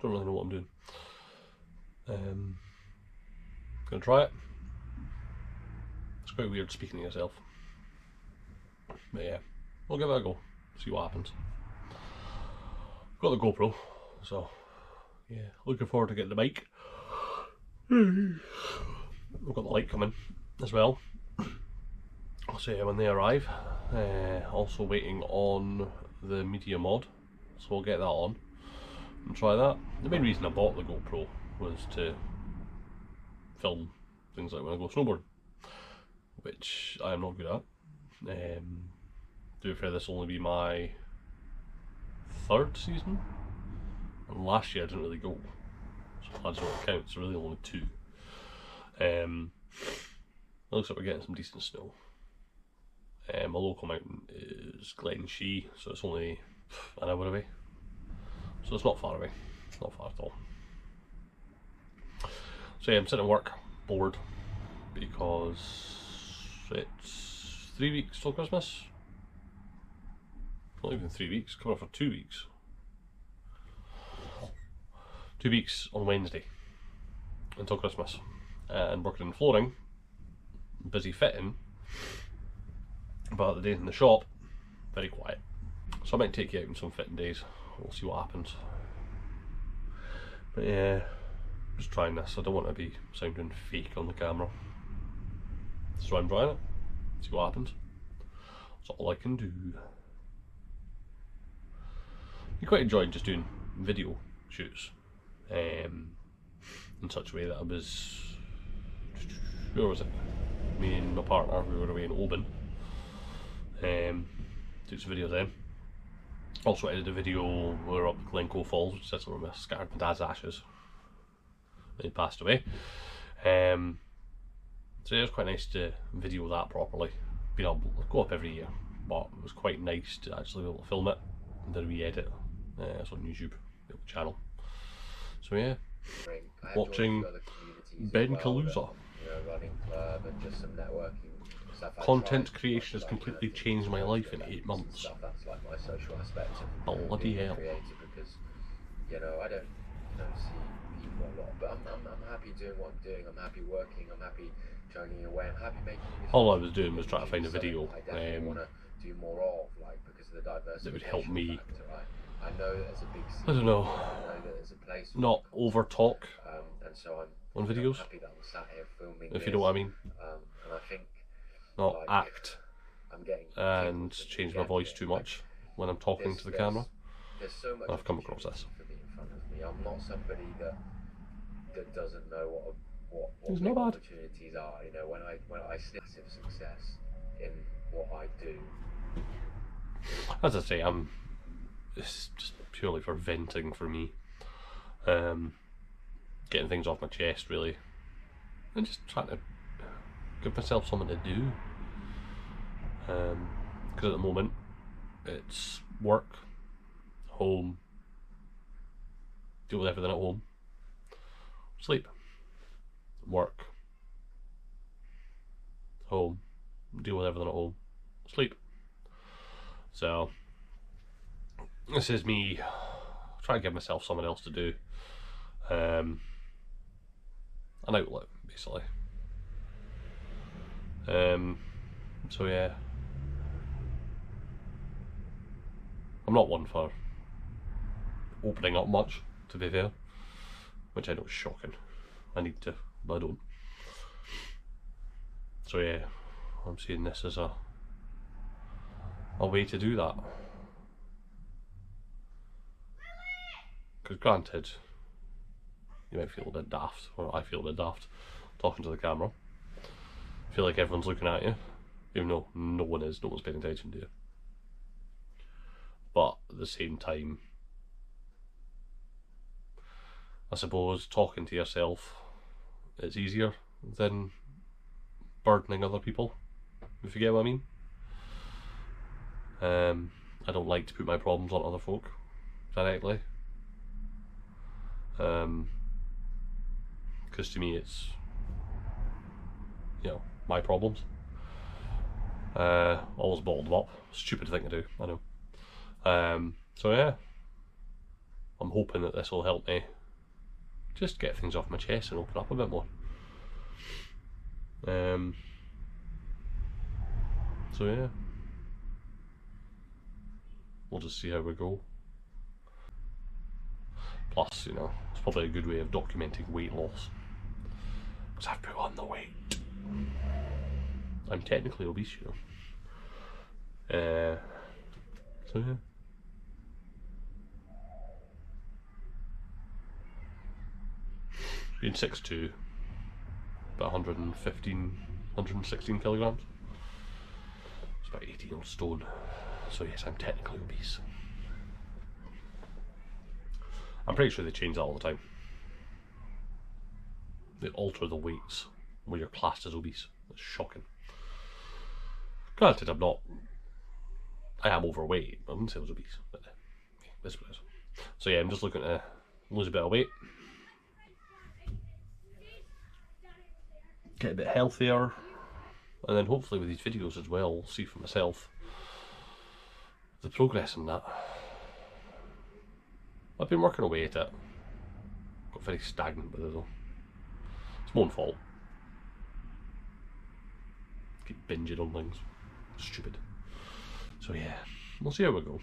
don't really know what I'm doing. Gonna try it. It's quite weird speaking to yourself. But yeah, we'll give it a go, see what happens. Got the GoPro, so yeah, looking forward to getting the bike. We've got the light coming as well. I'll see you when they arrive. Also waiting on the media mod, so we'll get that on and try that. The main reason I bought the GoPro was to film things like when I go snowboarding, which I am not good at. To be fair, this will only be my 3rd season, and last year I didn't really go, so that's what counts. Really only 2. It looks like we're getting some decent snow. My local mountain is Glen Shee, so it's only an hour away, so it's not far away, not far at all. So yeah, I'm sitting at work, bored, because it's 3 weeks till Christmas. Not even 3 weeks, coming up for 2 weeks. 2 weeks on Wednesday until Christmas, and working in flooring, busy fitting, but the days in the shop, very quiet. So I might take you out on some fitting days, we'll see what happens. But yeah, just trying this. I don't want to be sounding fake on the camera, so I'm trying it, see what happens. That's all I can do. I quite enjoyed just doing video shoots in such a way that I was, where was it? Me and my partner, we were away in Oban. Took some videos then. Also edited a video, we were up at Glencoe Falls, which is where I scattered my dad's ashes when he passed away. So yeah, it was quite nice to video that properly. You know, go up every year, but it was quite nice to actually be able to film it and then re-edit. It's on YouTube, the channel. So yeah, watching Ben Kaluza. Running club and just some networking stuff. Content creation has completely changed my life in 8 months. That's like my social aspect of Bloody hell. creative, because I don't see people a lot, but I'm happy doing what I'm doing. I'm happy working. I'm happy chugging away. I'm happy making music. All I was doing was trying to find a video I definitely want to do more of, because of the diversity that would help me. Factor, right? I know that there's a big scene. I don't know. I know that there's a place. Not over talk and so on videos. I'm happy that I'm sat here filming. If you know what I mean. And I think not act I'm getting and change my voice too much when I'm talking to the camera. There's so much I've come across this. for me in front of me. I'm not somebody that doesn't know what It's not bad. opportunities are. When I see massive success in what I do. As I say, it's just purely for venting for me. Getting things off my chest, really, and just trying to give myself something to do. Because at the moment it's work, home, deal with everything at home, sleep, work, home, deal with everything at home, sleep. So this is me trying to give myself something else to do, an outlet basically. So yeah, I'm not one for opening up much, to be fair, which I know is shocking. I need to, but I don't. So yeah, I'm seeing this as a way to do that. Because granted, you might feel a bit daft, or I feel a bit daft, talking to the camera. I feel like everyone's looking at you, even though no one is, no one's paying attention to you. But at the same time, I suppose talking to yourself is easier than burdening other people, if you get what I mean. I don't like to put my problems on other folk directly, because to me it's, my problems. Always bottled them up. Stupid thing to do, I know. So yeah, I'm hoping that this will help me just get things off my chest and open up a bit more. So yeah, we'll just see how we go. Plus, you know, it's probably a good way of documenting weight loss, because I've put on the weight. I'm technically obese, you know. So yeah. Being 6'2", about 116 kilograms. It's about 18 stone. So yes, I'm technically obese. I'm pretty sure they change that all the time. They alter the weights where you're classed as obese. It's shocking. Granted, I am overweight, but I wouldn't say I was obese. But this is what it is. So yeah, I'm just looking to lose a bit of weight. Get a bit healthier. And then hopefully with these videos as well, I'll see for myself the progress in that. I've been working away at it. Got very stagnant with it though. It's my own fault. Keep binging on things. Stupid. So yeah, we'll see how we go.